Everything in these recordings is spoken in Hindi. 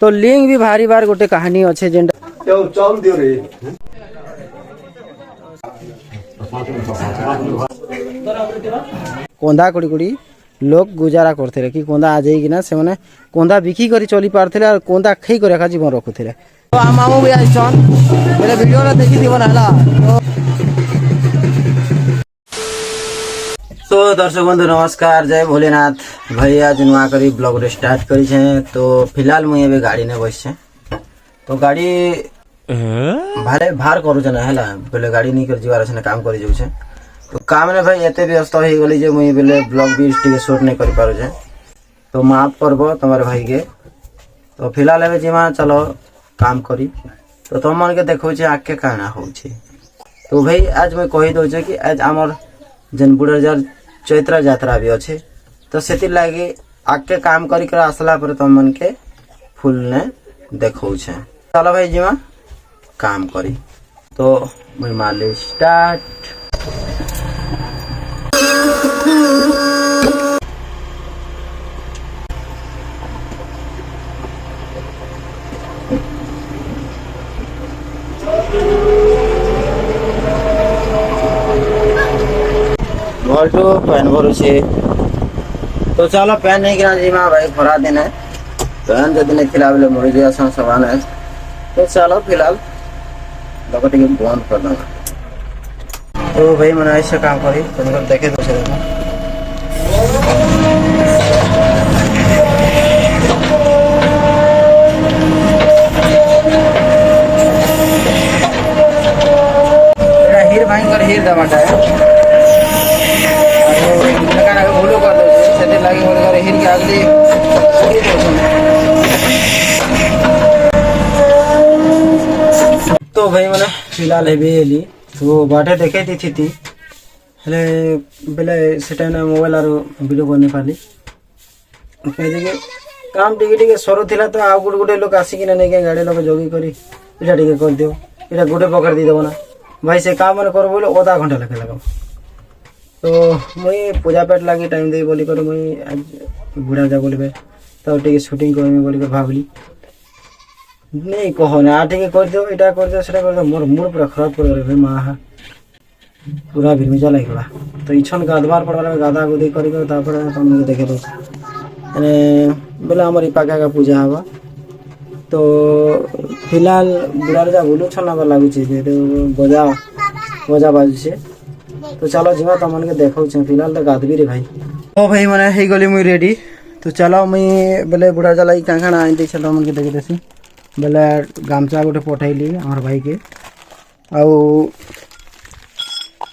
तो लिंक भी भारी बार गोटे कहानी अच्छे जेंटा चल दियो रे कोंदा कुड़ी कुड़ी लोग गुजारा करते कि कोंदा आ जाइए ना से माने कोंदा बिकी करी चली पारथिले और कोंदा खई करे का जीवन रखुथिले। तो हम मामू भी आइछन मेरे वीडियो ला देखि दिबन हला। तो दर्शक बंधु नमस्कार, जय भोलेनाथ। भाई आज नुआ करी ब्लॉग रे स्टार्ट करी छे। तो फिलहाल मुई एबे गाड़ी ने बस छे। तो गाड़ी भारे भार करू छे ना हला पहले गाड़ी नहीं कर जीवार छे काम करी जाउ छे। तो काम ने भाई एते व्यस्त हो गली जे मुई बेले ब्लॉग भी टिके शूट नहीं करि पारो छे। तो माफ करबो तुम्हारे भाई के। तो फिलहाल एबे जिमा चलो काम करी। तो तुम मन के देखो छे आके काना हो छे। तो भाई आज मैं कहि दो छे कि आज हमर जन बुढ़ाजार चैत्र यात्रा भी अच्छे। तो से लगे आके काम करी कर आसला पर तुम मन के फुल ने देखो छे। चलो भाई जीमा काम करी। तो मैं मारली स्टार्ट। भल्टू पैन भरू छे। तो चलो पैन नहीं किना जीमा भाई खरा दिन है। पैन जदि नहीं थिला बेले मरी गया समान है। तो चलो फिलहाल लोग टिके बंद कर देना। तो भाई मैंने ऐसे काम करी तुमको देखे तो से देखो हीर भाई कर हीर दबाटा है। भूलो कर दे लगे हीर के अगली तो भाई मैंने फिलहाल हेली तो बाटे देखे थी हेले बेले से टाइम मोबाइल आरो वीडियो करने पाली कहीं काम टिके टिके सरो थिला। तो आ गुटे गुटे लोग आसिक नहीं के गाड़ी लोग जगी करी इटा टिके कर दियो इटा गोटे पकड़ दी देव ना भाई से काम मैंने कर बोले आधा घंटा लगे लगा। तो मुई पूजा पेट लगी टाइम दे बोली कर मुई आज बुढ़ा जा बोले तो टिके शूटिंग करमी बोली कर भावली नहीं कहो ना आ टिके कर दियो इटा कर दियो सेटा कर दियो मोर मूड पूरा खराब कर रे भाई मां पूरा भिरमिजा लागला। तो इछन गाधवार पड़वा गाधा गुदी करी कर तापर तुम देखे तो माने बोला हमर पाका का पूजा हवा। तो फिलहाल बुढ़ा जा बोलू छना लागू छे तो बजा बाजू छे। तो चलो जीवा तुम के देखो छे फिलहाल तो गाधबी रे भाई। ओ भाई माने हे गली मुई रेडी। तो चलो मुई बेले बुढ़ा जा लाई काखा आंटी छे तुम के देखे देसी बेले गामछा गोटे पठाइली हमर भाई के आउ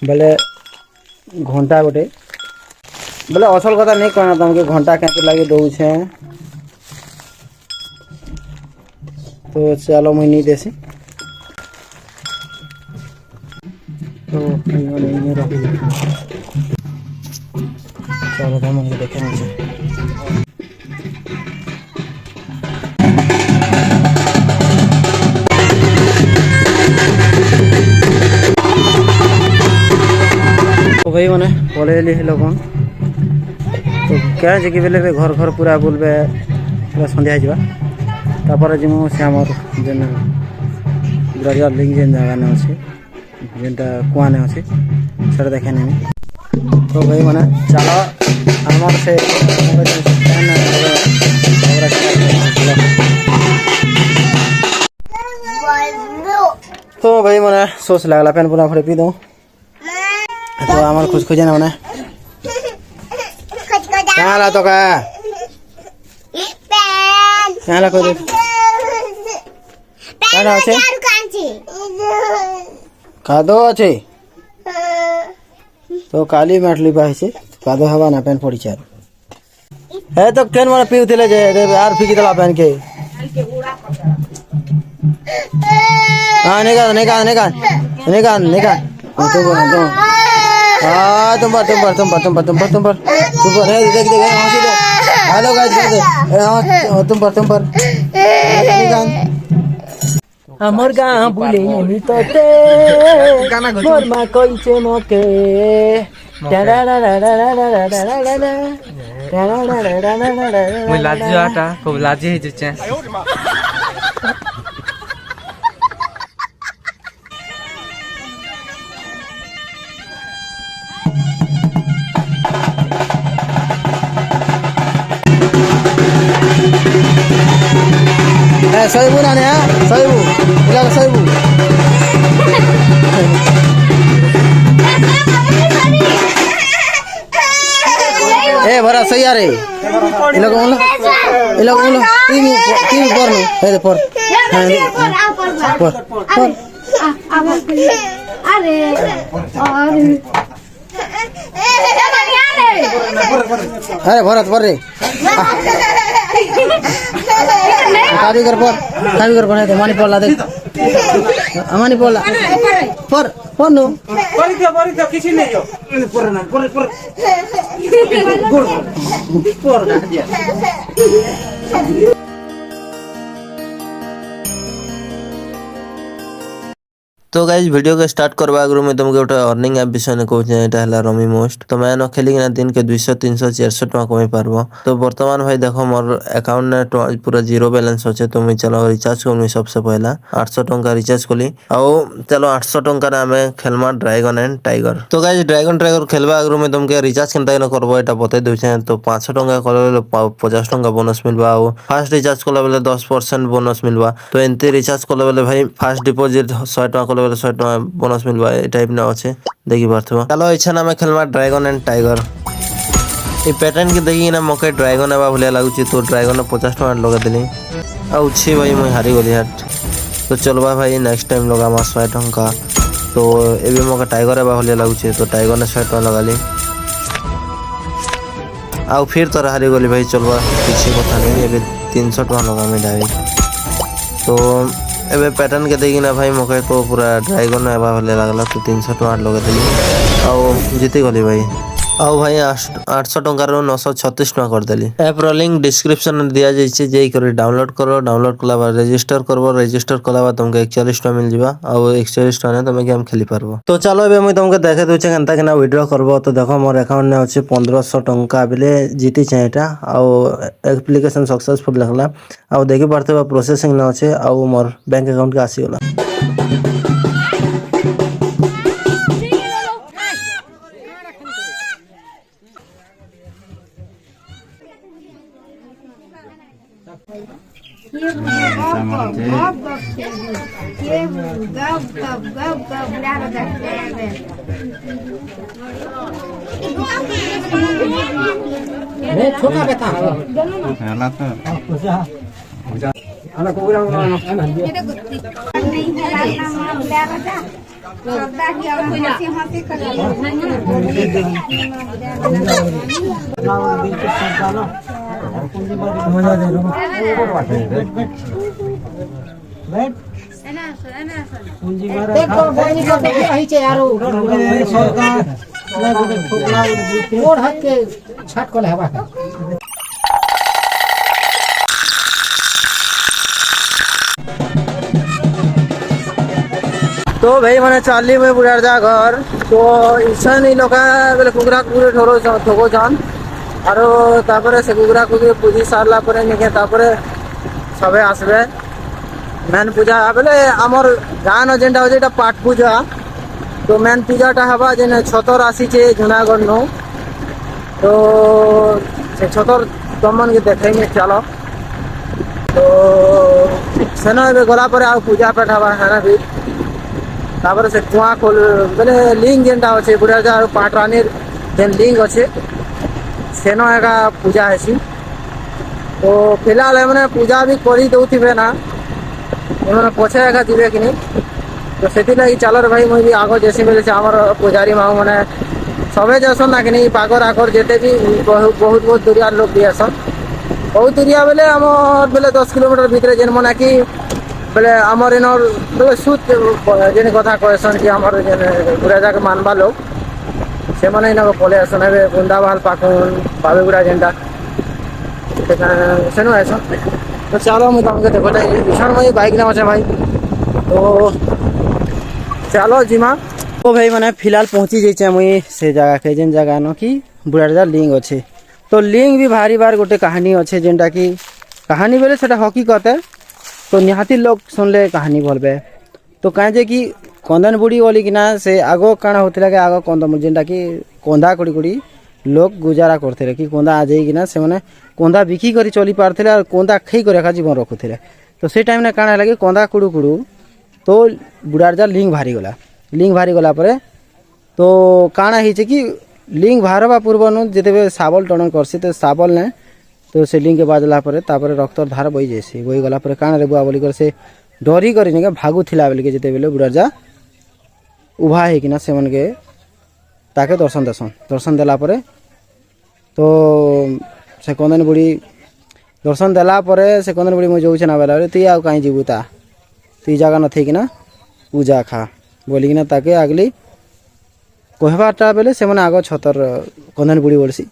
बेले घंटा गोटे बेले असल कथा नहीं कहना तुमके घंटा क्या लगे दौ छे। तो चलो मुई नहीं देसी। तो चलो तुम देखे मुझे तो भाई मैंने पलैली लोग। तो क्या कि बेले घर घर पूरा बुलबे पूरा सन्ध्या जावा तापर जीमु से आमर जेन बुढ़ाजार लिंग जेन जगह ने अच्छे जेनटा कुआ ने अच्छे से देखे नहीं। तो भाई मैंने चलो आमर से तो भाई मैंने सोच लगला पेन पूरा फड़े पी दो। तो आमर खुश खुजे ना मैंने क्या ला तो क्या ला कोई क्या আছে কাদো আছে। তো কালি মাটলি পাইছে কাদো হবা না পেন পড়িছে আর হে তো কেন মানে পিউতিলে যে আর ফিকি দেলা পেন কে हां नेगा नेगा नेगा नेगा नेगा तो बोल तो हां तुम पर हे देख देख हंसी दो हेलो गाइस हां तुम पर नेगा हमर गाँव बुले नहीं तो मोर माँ कइसे मके मैं लाजी आटा को लाजी है Soibu nanya, soibu, bilang soibu. Bhara sahih are. Ilok TV por no, por. Por. अरे भरत पर रे काबी कर बने दे मानी पड़ला देख मानी पड़ला पर नो पर किसी नहीं जो पर ना पर ना दिया तो गाइज वीडियो के स्टार्ट करवा आगु मैं तुमको गोटे अर्निंग ऐप विषय कहूँ यहाँ है रमी मोस्ट तो मैं न खेलिक दिन के 200 300 400 टका कमी पार्ब तो बर्तमान भाई देख मोर अकाउंट में पूरा जीरो बैलेंस अच्छे तो मुझे चलो रिचार्ज करमी सबसे पहला 800 टका रिचार्ज कली आउ चलो 800 टकर आम खेलमा ड्रैगन एंड टाइगर तो गाइज ड्रैगन टाइगर खेलवा आगु मैं तुमको रिचार्ज के करब यहाँ बतई दूचे तो 500 टका कले 50 टका बोनस मिलवा और फास्ट रिचार्ज कला बेले 10% बोनस मिलवा तो एमती रिचार्ज कला बेले भाई फास्ट डिपोजिट 100 टका 100 टका बोनस मिलवा ए टाइप ना अच्छे देखी पार्थो चलो इच्छा ना खेलवा ड्रैगन एंड टाइगर ये पैटर्न के देखी ना मके ड्रैगन एवं भाया लगुच तो ड्रैगन 50 टका लगा देली आछी भाई मुझे हारी गली हाट तो चलवा भाई नेक्स्ट टाइम लगा 100 टका तो ये मके टाइगर एवं भाया लगुच तो टाइगर 100 टका लगाली आउ फिर तो हारी गली भाई चलवा किसी कथा नहीं ये 300 टका लगा मैं डायरेक्ट तो एबे पैटर्न के देखी ना भाई मके तो पूरा ड्रैगन एवं भाया लगला तो 300 टका लगे देली आउ जीती गली भाई आउ भाई 800 टकर 936 टका करदेली ऐप लिंक डिस्क्रिप्शन में दिया जाइए जे कर डाउनलोड करो डाउनलोड कला बाद रजिस्टर करबो रजिस्टर कला बाद तुमको 41 टका मिल जावा और 41 टका तुम गेम खेली पारबो तो चलो एबे मुई तुमको देखे दूचे केनता केना विड्रॉ करबो तो देखो मोर अकाउंट में अछि 1500 टका बिले जीती छै एटा और एप्लीकेशन सक्सेसफुल लगला और देखि पारते प्रोसेसिंग न अछि और मोर बैंक अकाउंट के आसी होला छोटा बेटा तो भाई मैंने चाली में बुढ़ार जा घर तो इच्छा नहीं लगा बोले कुकुरा कुकुरे ठोरो ठोको जान और तापर से कुकुरा कुकुरे पूजी सारला परे निके तापर सबे आसबे मेन पूजा बोले आमर गान जेनटा हो जेटा पाठ पूजा तो मेन पूजाटा हवा जेने छतर आसी छे जूनागढ़ नो तो से छतर तुमन के देखेंगे चलो तो सेनो एबे गला पर आ पूजा पाठ हवा है ना भी तापर से कुआ खोल बोले लिंग जेनटा अच्छे बुढ़ा जा पाटरानी जेन लिंग अच्छे सेनो एका पूजा है तो फिलहाल मैंने पूजा भी कर दौथे ना मैंने पछे एका दिवे कि नहीं तो से लगी चलो रे भाई मुझे भी आग जैसे मिले आमर पूजारी माँ मैंने सबे जसन ना कि नहीं पागर आगर जेते भी बहुत दूरिया लोग भी आसन बहुत दूरिया बेले आम बेले 10 किलोमीटर भितर जेन मना कि बोले आमर इन बोले सुत जेन कथा कहसन कि आमर जेन गुराजा के मानवा लोग से मैंने इन पले आसन ए बुंदावाल पाखुन बाबेगुड़ा जेनटा सेनु आसन तो चलो मुझे तुमको देखो भीषण मुझे बाइक ना अच्छे भाई तो चलो जीमा तो भाई मैंने फिलहाल पहुंची जाइए मुई से जगह के जेन जगह न कि बुढ़ाजा लिंग अच्छे तो लिंग भी भारी बार गोटे कहानी अच्छे जेनटा कि कहानी बेले सेटा हकीकत है तो निहाती लोग सुनले कहानी बोलबे तो कहे जे कि कंदन बुढ़ी बोली कि ना से आगो काଣା होतिला कि आगो कंद जेनटा कि कंदा कुड़ी कुड़ी लोग गुजारा करते कि कंदा आ जाई कि ना से माने कंदा बिकी करी चली पारथिले और कंदा खई करे का जीवन रखुथिले तो से टाइम ने काଣା लगे कंदा कुड़ू कुड़ू तो बुढ़ार जा लिंग भारी गला परे तो काଣା हिचे कि लिंग भारवा पूर्व जिते साबल टणन करसी तो साबल ने तो से लिंग के बाजला परे तापर रक्त धार बही जासी बही गला परे काଣା रे बुआ बोली कर से डरी करी ने भागु थिला बेले के जिते बेले बुढ़ार जा उभा है कि ना से मन के ताके दर्शन देला परे तो से कंदन बुढ़ी दर्शन देला परे से कंदन बुढ़ी मुझे जाऊे ना बेला तुई आ कहीं जीवू ता तुई जगह न थी कि ना पूजा खा बोली कि ना ताके आगली कहबाटा बेले से मैंने आग छतर कंदन बुढ़ी बोलसी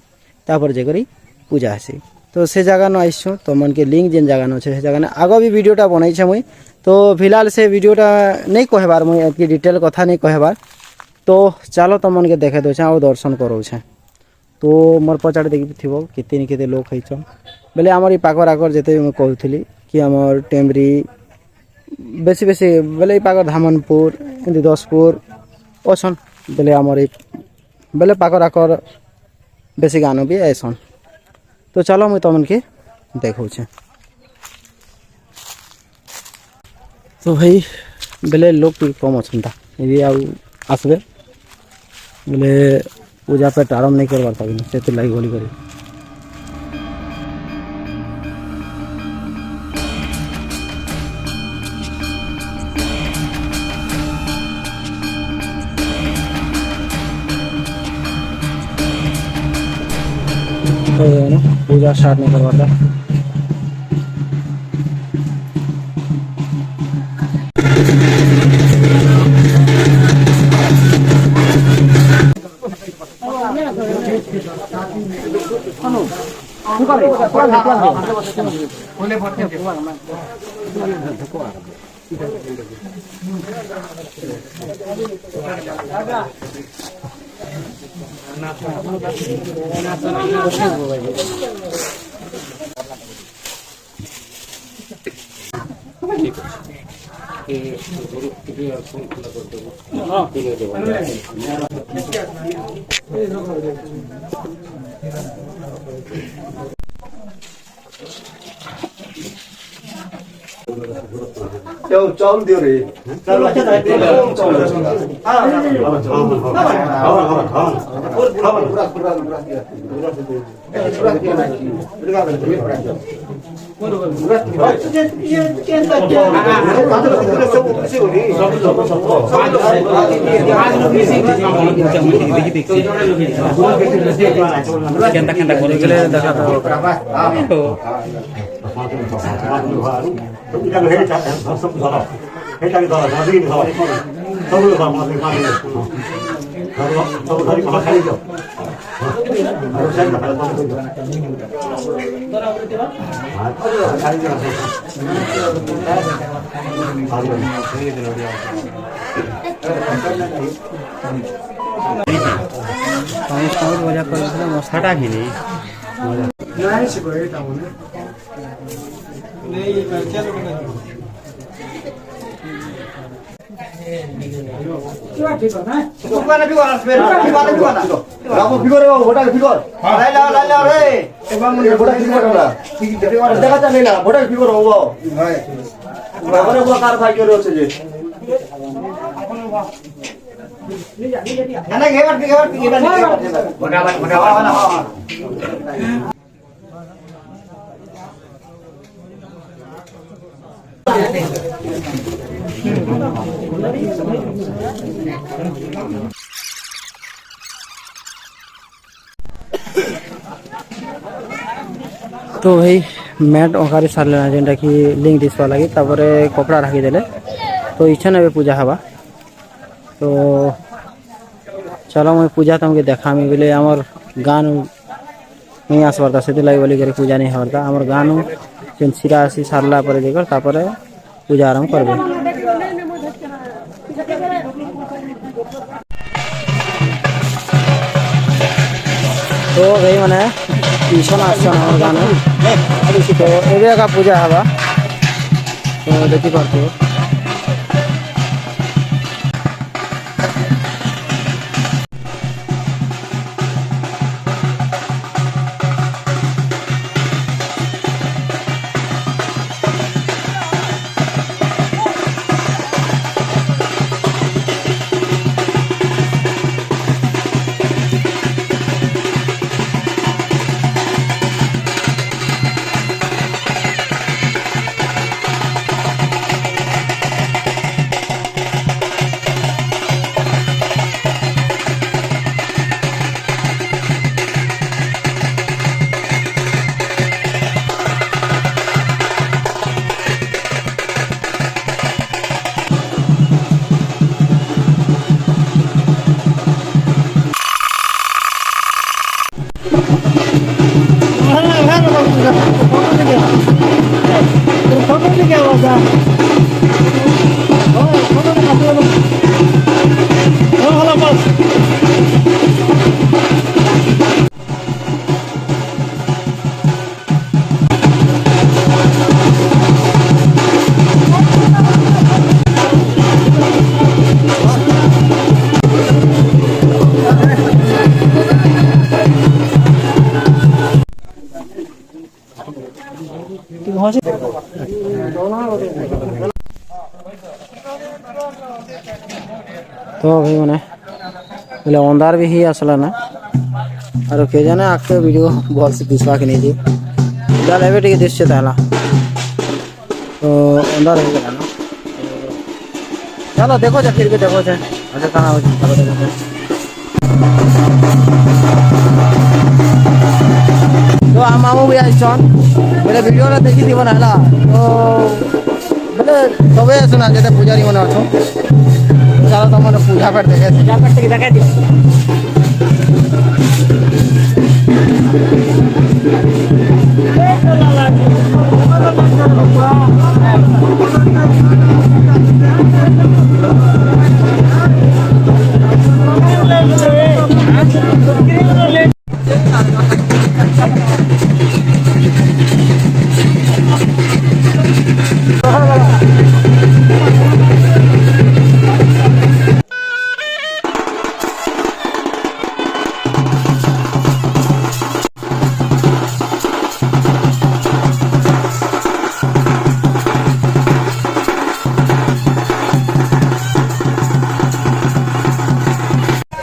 तापर जेकरी पूजा हेसी तो से जगह न आइसु तो मन के लिंक जेन जगह न से जगह ने आग भी वीडियोटा बनई छे मुई तो फिलहाल से वीडियोटा नहीं कहबार मुई एतकी डिटेल कथा नहीं कहबार तो चलो तो मन के देखे दो और दर्शन करो छे तो मोर पचाड़े देखि थिबो केते नि केते लोग खइछन बेले हमर ई पाकर आकर जेते मैं कहउथली कि हमर टेमरी बेसी बेसी बेले ई पाकर धामनपुर एंदी 10पुर ओछन बेले हमर ई बेले पाकर आकर बेसी गानो भी ऐसन तो चलो मुई तमन के देखौ छे तो भाई बेले लोग टी कम अछंता यदि आ आसबे बेले पूजा पे आरम्भ नहीं करवार था से लगी गोली करी पूजा स्टार्ट नहीं करवाता चावल दियो रे मसाटा भी नहीं तो भाई मैट ओकारी सारे जेनटा कि लिंक दिसवा लगी तापरे कपड़ा राखी देले तो इच्छा ना पूजा हवा तो चलो मैं पूजा तुमके देखामी बोले आमर गान नहीं आसबार से लगे बोली कर पूजा नहीं हबार आमर गान जेन सिरा आसी सारला पर देकर तापरे पूजा आरम्भ करबे तो भाई माने पीछन आसन गान तो एबे का पूजा हवा तो देखी पार्थ तो भाई मैंने बोले अंधार भी ही आसला ना और के जाने आके वीडियो भल से दिशा के नहीं जाल एवं टे दिशे तहला तो अंधार हो गया ना चलो देखो जा फिर भी देखो जा अच्छा कहाँ हो तो हम आमू भी आज बोले वीडियो देखी थी बनाला तो बोले सबे सुना जैसे पूजारी मन अच्छो चलो तुम पूजा पाठ देखा दी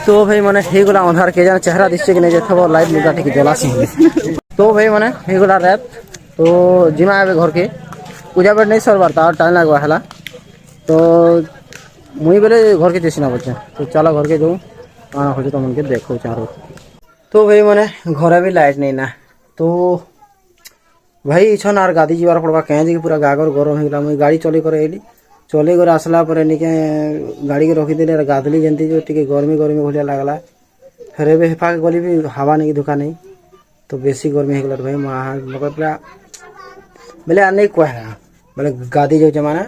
तो भाई मैंने हेगुला अंधार के जान चेहरा दिशे कि नहीं जाता लाइट मुद्दा ठीक जलासी तो भाई मैंने हेगुला रात तो जिमा आवे घर के पूजा पाठ नहीं सर बारता और टाइम लगवा है तो मुई बोले घर के जैसी ना बच्चे तो चला घर के जाऊँ आना खोजे तो मन के देखो चारों तो भाई मैंने घर भी लाइट नहीं ना तो भाई इछन आर गादी जीवार पड़वा कहीं जी पूरा गागर गरम होगा मुई गाड़ी चली कर आइली चली कर आसला निके गाड़ी के रखीदे गाधली जमी जो टी गर्मी गर्मी भाया लगला फिर ए हेफा गली भी हवा नहीं धुका नहीं तो बेसी गर्मी होगला भाई मतलब पूरा बोले आ नहीं कह बोले गादी जो जमाना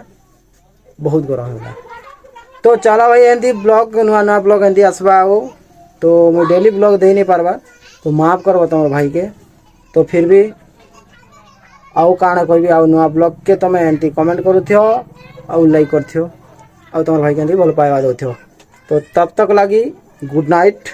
बहुत गरम होगा तो चला भाई एमती ब्लॉग नुआ नुआ ब्लॉग एमती आसवा हो तो मुझे डेली ब्लॉग दे नहीं पारबा तो माफ कर तुम भाई के तो फिर भी आउ काण कह आउ नुआ ब्लॉग के तुम एमती कमेंट करूथो आउ लाइक करथियो आउ तुम भाई के भल पाइबा दो तो तब तक लगी गुड नाइट।